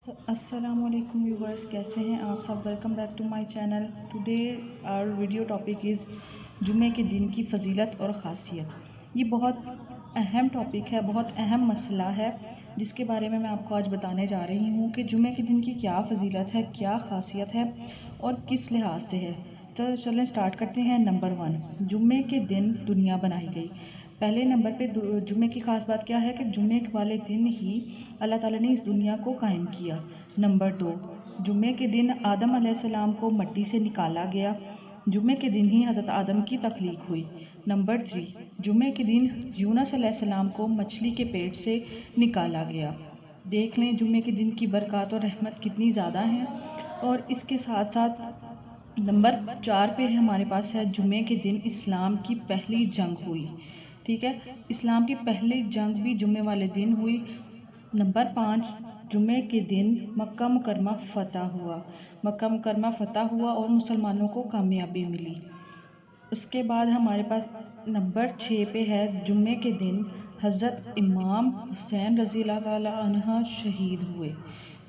السلام علیکم ویورز، کیسے ہیں آپ سب؟ Welcome back to my channel. Today our video topic is جمعے کے دن کی فضیلت اور خاصیت. یہ بہت اہم ٹاپک ہے، بہت اہم مسئلہ ہے جس کے بارے میں آپ کو آج بتانے جا رہی ہوں کہ جمعے کے دن کی کیا فضیلت ہے، کیا خاصیت ہے اور کس لحاظ سے ہے. تو چلیں سٹارٹ کرتے ہیں. نمبر 1، جمعے کے دن دنیا بنائی گئی. پہلے نمبر پہ جمعے کی خاص بات کیا ہے کہ جمعے والے دن ہی اللہ تعالیٰ نے اس دنیا کو قائم کیا. نمبر 2، جمعے کے دن آدم علیہ السلام کو مٹی سے نکالا گیا. جمعے کے دن ہی حضرت آدم کی تخلیق ہوئی. نمبر 3، جمعے کے دن یونس علیہ السلام کو مچھلی کے پیٹ سے نکالا گیا. دیکھ لیں جمعے کے دن کی برکات اور رحمت کتنی زیادہ ہیں. اور اس کے ساتھ ساتھ نمبر 4 پہ ہمارے پاس ہے جمعے کے دن اسلام کی پہلی جنگ ہوئی. ٹھیک ہے، اسلام کی پہلی جنگ بھی جمعے والے دن ہوئی. نمبر 5، جمعے کے دن مکہ مکرمہ فتح ہوا. مکہ مکرمہ فتح ہوا اور مسلمانوں کو کامیابی ملی. اس کے بعد ہمارے پاس نمبر 6 پہ ہے جمعے کے دن حضرت امام حسین رضی اللہ تعالیٰ عنہ شہید ہوئے.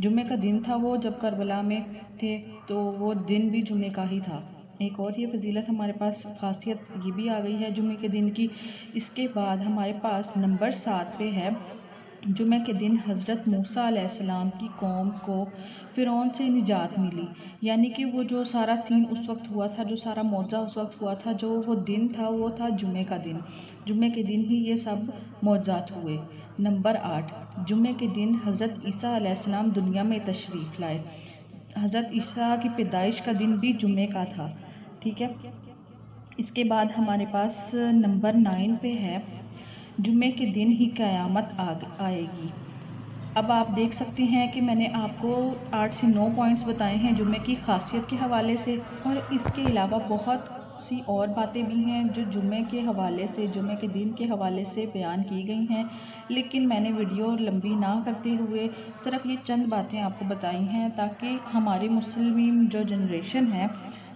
جمعے کا دن تھا وہ جب کربلا میں تھے، تو وہ دن بھی جمعے کا ہی تھا. ایک اور یہ فضیلت ہمارے پاس، خاصیت یہ بھی آ گئی ہے جمعے کے دن کی. اس کے بعد ہمارے پاس نمبر 7 پہ ہے جمعے کے دن حضرت موسیٰ علیہ السلام کی قوم کو فرعون سے نجات ملی. یعنی کہ وہ جو سارا سین اس وقت ہوا تھا، جو سارا معجزہ اس وقت ہوا تھا، جو وہ دن تھا، وہ تھا جمعے کا دن. جمعے کے دن ہی یہ سب معجزات ہوئے. نمبر 8، جمعے کے دن حضرت عیسیٰ علیہ السلام دنیا میں تشریف لائے. حضرت عیسیٰ کی پیدائش کا دن بھی جمعے کا تھا. ٹھیک ہے، اس کے بعد ہمارے پاس نمبر 9 پہ ہے جمعے کے دن ہی قیامت آئے گی. اب آپ دیکھ سکتے ہیں کہ میں نے آپ کو 8 سے 9 پوائنٹس بتائے ہیں جمعے کی خاصیت کے حوالے سے، اور اس کے علاوہ بہت سی اور باتیں بھی ہیں جو جمعے کے حوالے سے، جمعے کے دن کے حوالے سے بیان کی گئی ہیں. لیکن میں نے ویڈیو لمبی نہ کرتے ہوئے صرف یہ چند باتیں آپ کو بتائی ہیں تاکہ ہماری مسلم جو جنریشن ہے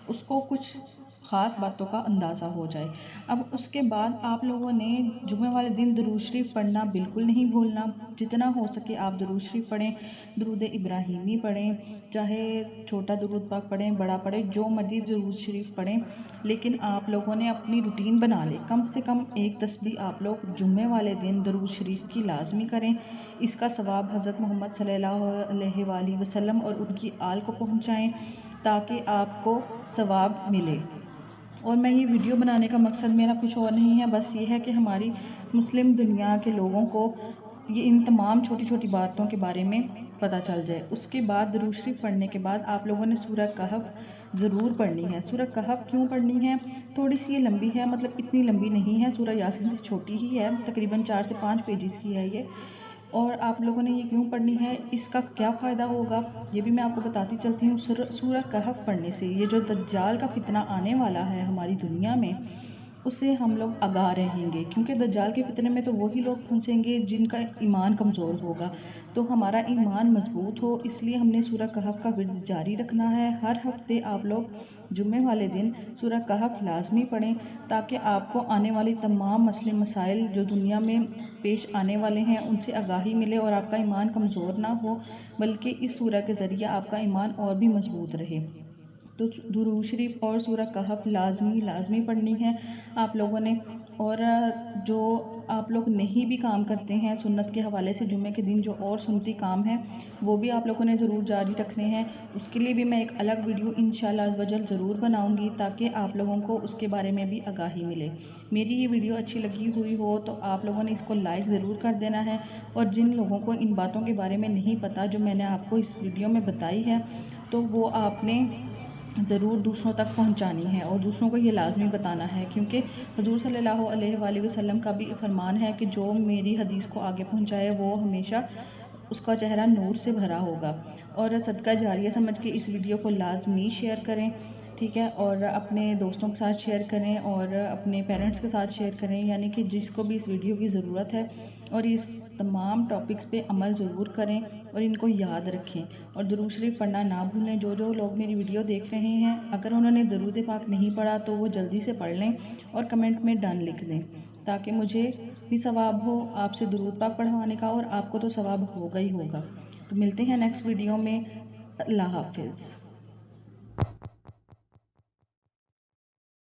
اس کو کچھ خاص باتوں کا اندازہ ہو جائے. اب اس کے بعد آپ لوگوں نے جمعے والے دن درود شریف پڑھنا بالکل نہیں بھولنا. جتنا ہو سکے آپ درود شریف پڑھیں، درود ابراہیمی پڑھیں، چاہے چھوٹا درود پاک پڑھیں، بڑا پڑھیں، جو مرضی درود شریف پڑھیں. لیکن آپ لوگوں نے اپنی روٹین بنا لے، کم سے کم ایک تسبیح آپ لوگ جمعے والے دن درود شریف کی لازمی کریں. اس کا ثواب حضرت محمد صلی اللہ علیہ وآلہ وسلم اور ان کی آل کو پہنچائیں تاکہ آپ کو ثواب ملے. اور میں یہ ویڈیو بنانے کا مقصد میرا کچھ اور نہیں ہے، بس یہ ہے کہ ہماری مسلم دنیا کے لوگوں کو یہ ان تمام چھوٹی چھوٹی باتوں کے بارے میں پتہ چل جائے. اس کے بعد درود شریف پڑھنے کے بعد آپ لوگوں نے سورہ کہف ضرور پڑھنی ہے. سورہ کہف کیوں پڑھنی ہے؟ تھوڑی سی یہ لمبی ہے، مطلب اتنی لمبی نہیں ہے، سورہ یاسین سے چھوٹی ہی ہے، تقریباً 4 سے 5 پیجز کی ہے یہ. اور آپ لوگوں نے یہ کیوں پڑھنی ہے، اس کا کیا فائدہ ہوگا، یہ بھی میں آپ کو بتاتی چلتی ہوں. سورہ کہف پڑھنے سے یہ جو دجال کا فتنہ آنے والا ہے ہماری دنیا میں، اس سے ہم لوگ آگاہ رہیں گے، کیونکہ دجال کے فتنے میں تو وہی لوگ پھنسیں گے جن کا ایمان کمزور ہوگا. تو ہمارا ایمان مضبوط ہو، اس لیے ہم نے سورہ کہف کا ورد جاری رکھنا ہے. ہر ہفتے آپ لوگ جمعے والے دن سورہ کہف لازمی پڑھیں تاکہ آپ کو آنے والی تمام مسئلے مسائل جو دنیا میں پیش آنے والے ہیں ان سے آگاہی ملے اور آپ کا ایمان کمزور نہ ہو، بلکہ اس سورہ کے ذریعے آپ کا ایمان اور بھی مضبوط رہے. تو درود شریف اور سورہ کہف لازمی پڑھنی ہے آپ لوگوں نے. اور جو آپ لوگ نہیں بھی کام کرتے ہیں سنت کے حوالے سے، جمعے کے دن جو اور سنتی کام ہیں وہ بھی آپ لوگوں نے ضرور جاری رکھنے ہیں. اس کے لیے بھی میں ایک الگ ویڈیو انشاءاللہ عز و جل ضرور بناؤں گی تاکہ آپ لوگوں کو اس کے بارے میں بھی آگاہی ملے. میری یہ ویڈیو اچھی لگی ہوئی ہو تو آپ لوگوں نے اس کو لائک ضرور کر دینا ہے. اور جن لوگوں کو ان باتوں کے بارے میں نہیں پتہ جو میں نے آپ کو اس ویڈیو میں بتائی ہے، تو وہ آپ نے ضرور دوسروں تک پہنچانی ہے اور دوسروں کو یہ لازمی بتانا ہے، کیونکہ حضور صلی اللہ علیہ وآلہ وسلم کا بھی فرمان ہے کہ جو میری حدیث کو آگے پہنچائے وہ ہمیشہ اس کا چہرہ نور سے بھرا ہوگا. اور صدقہ جاریہ سمجھ کے اس ویڈیو کو لازمی شیئر کریں. ٹھیک ہے، اور اپنے دوستوں کے ساتھ شیئر کریں اور اپنے پیرنٹس کے ساتھ شیئر کریں، یعنی کہ جس کو بھی اس ویڈیو کی ضرورت ہے. اور اس تمام ٹاپکس پہ عمل ضرور کریں اور ان کو یاد رکھیں. اور درود شریف پڑھنا نہ بھولیں. جو لوگ میری ویڈیو دیکھ رہے ہیں اگر انہوں نے درود پاک نہیں پڑھا تو وہ جلدی سے پڑھ لیں اور کمنٹ میں ڈن لکھ دیں تاکہ مجھے بھی ثواب ہو آپ سے درود پاک پڑھوانے کا، اور آپ کو تو ثواب ہوگا ہی ہوگا. تو ملتے ہیں نیکسٹ ویڈیو میں. اللہ حافظ.